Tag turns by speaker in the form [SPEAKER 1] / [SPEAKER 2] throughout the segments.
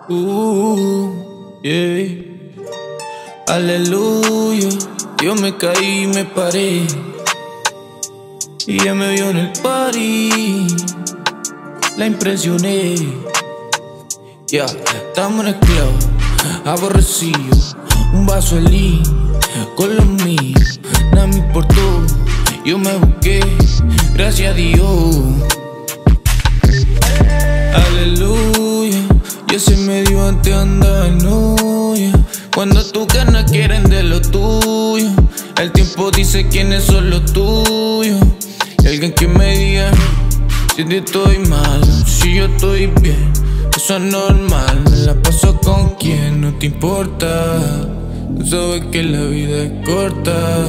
[SPEAKER 1] Yeah. Aleluya, yo me caí y me paré, y ella me vio en el party, la impresioné. Ya, estamos en el club, aborrecido, un vaso de lean, con los míos, nada me importó, yo me busqué, gracias a Dios. Aleluya, ya se me dio antes andar en novia. Cuando tus ganas quieren de lo tuyo, el tiempo dice quiénes son los tuyos. Y alguien que me diga si te estoy mal, si yo estoy bien, eso es normal. Me la paso con quien no te importa. Tú sabes que la vida es corta,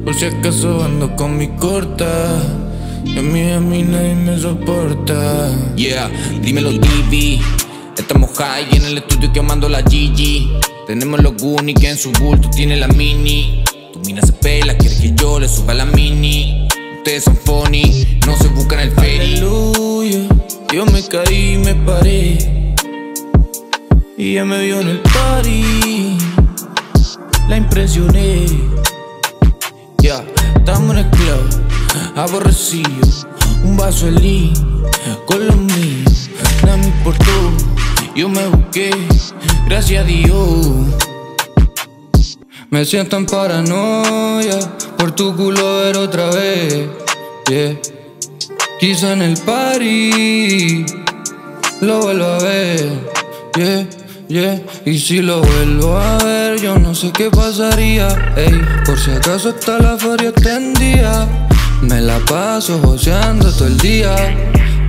[SPEAKER 1] por si acaso ando con mi corta. Y a mí nadie me soporta.
[SPEAKER 2] Yeah, dímelo DB. Estamos high en el estudio quemando la Gigi. Tenemos los Goonies que en su bulto tiene la mini. Tu mina se pela, quiere que yo le suba la mini. Ustedes son funny, no se buscan el ferry.
[SPEAKER 1] Aleluya, yo me caí y me paré, y ella me vio en el party, la impresioné. Ya, estamos en el club, aborrecido, un vaso de lean, con los míos, nada me importó, yo me busqué, gracias a Dios.
[SPEAKER 3] Me siento en paranoia por tu culo ver otra vez, yeah. Quizá en el party lo vuelvo a ver, yeah, yeah. Y si lo vuelvo a ver, yo no sé qué pasaría, ey. Por si acaso está la furia extendida, me la paso joseando todo el día.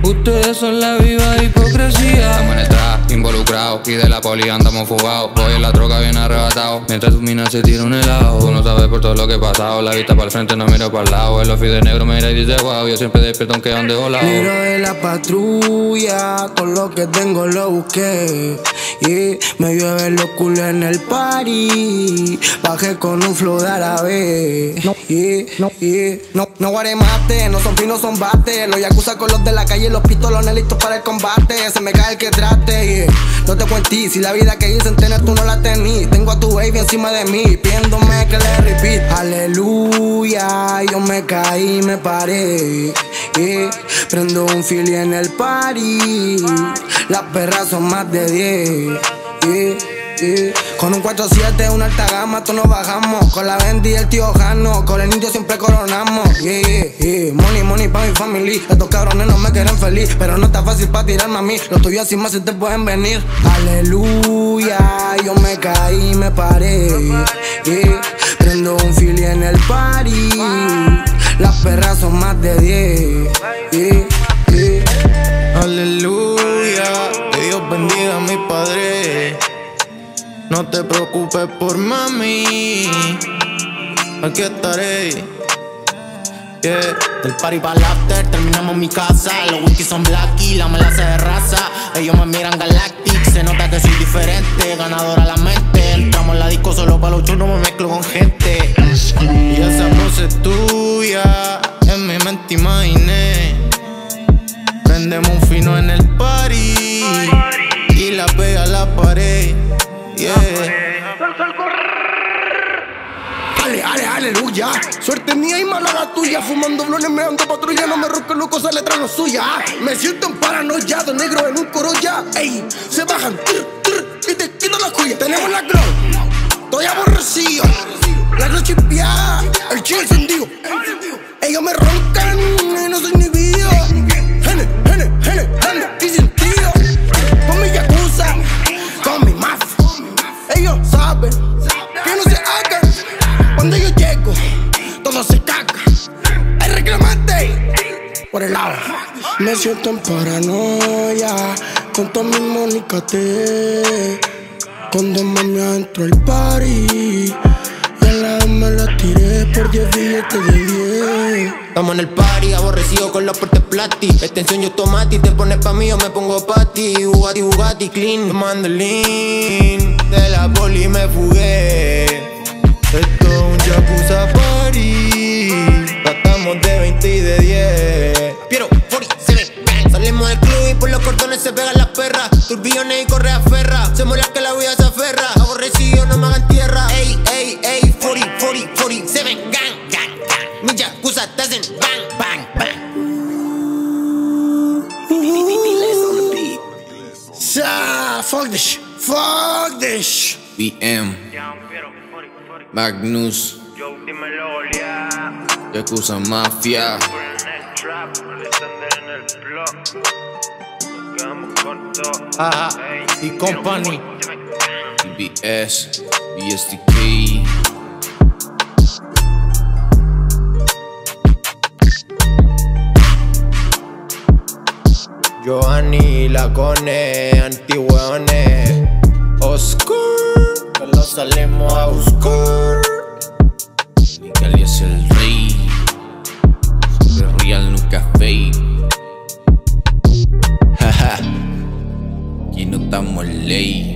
[SPEAKER 3] Ustedes son la viva hipocresía. Estamos en el trap, involucrados, y de la poli andamos fugados. Voy en la troca bien arrebatado, mientras tu mina se tira un helado. Tú no sabes por todo lo que he pasado, la vista para el frente, no miro para el lado. El ofi de negro me mira y dice wow, yo siempre despierto aunque ande volado.
[SPEAKER 4] Miro de la patrulla, todo lo que tengo lo busqué, yeah. Me vio ver los culos en el party, bajé con un flow de árabe, no guaremate, no son finos, son bate. Los yakuza con los de la calle, los pistolones listos para el combate. Se me cae el que trate, yeah. No te cuentí, si la vida que dicen tener tú no la tení. Tengo a tu baby encima de mí, pidiéndome que le repeat. Aleluya, yo me caí y me paré, yeah. Prendo un fili en el party, las perras son más de 10, yeah. Con un 4-7, una alta gama, tú nos bajamos. Con la Bendy y el tío Jano, con el indio siempre coronamos, Money, money pa' mi family. Estos cabrones no me quieren feliz, pero no está fácil pa' tirarme a mí. Los tuyos así más se te pueden venir. Aleluya, yo me caí y me paré, Prendo un fili en el party, las perras son más de 10,
[SPEAKER 1] Aleluya, que Dios bendiga a mi padre. No te preocupes por mami, aquí estaré, yeah.
[SPEAKER 5] Del party pa'l after, terminamos en mi casa. Los whisky son blacky, la mala se de raza. Ellos me miran galactic, se nota que soy diferente. Ganadora la mente, entramos en la disco solo pa' los chulos, me mezclo con gente.
[SPEAKER 1] Y esa pose es tuya, en mi mente imaginé. Prendemos un fino en el party, y la pega a la pared, yeah.
[SPEAKER 4] Aleluya, suerte mía y mala la tuya. Fumando blones, me ando patrulla, no me ronco loco, esa letra no es suya. Me siento en paranoia, de negro en un Corolla, ey. Se bajan, y te quito la cuya. Tenemos la glow, estoy aborrecido, la noche chipeada, el chill encendido. Ellos me roncan y no soy ni video. Gene, y sentido. Con mi yakuza, con mi mafia. Ellos saben que no se hagan. Cuando yo llego, todo se caga. El reclamante por el lado. Me siento en paranoia, con toda mi monicate. Cuando mami adentro el party, y al lado me la tiré por 10 billetes de 10.
[SPEAKER 5] Estamos en el party, aborrecido con los portes plati. Extensión y automati, te pones pa' mí, yo me pongo pa' ti. Bugatti clean, tomando lean. De la poli me fugué. Esto es un yakuza party, tratamos de 20 y de 10. Piero, 47, bang. Salimos del club y por los cordones se pegan las perras. Turbiones y correa ferra. Hacemos la que la vida se aferra. Aborrecido, no me hagan tierra. Ey, ey, ey, 40, 40, 47, gang, gang, gang. Mi yakuza te hacen bang, bang, bang.
[SPEAKER 4] Fuck this shit. Fuck this shit.
[SPEAKER 2] BM Magnus Yakuza Mafia
[SPEAKER 5] Y company
[SPEAKER 2] BBS BSTK
[SPEAKER 5] Giovanni, Lacone, Antihueones, Oscar, que lo salimos a buscar.
[SPEAKER 2] Cali es el rey, de real nunca fake. Jaja, aquí no estamos ley.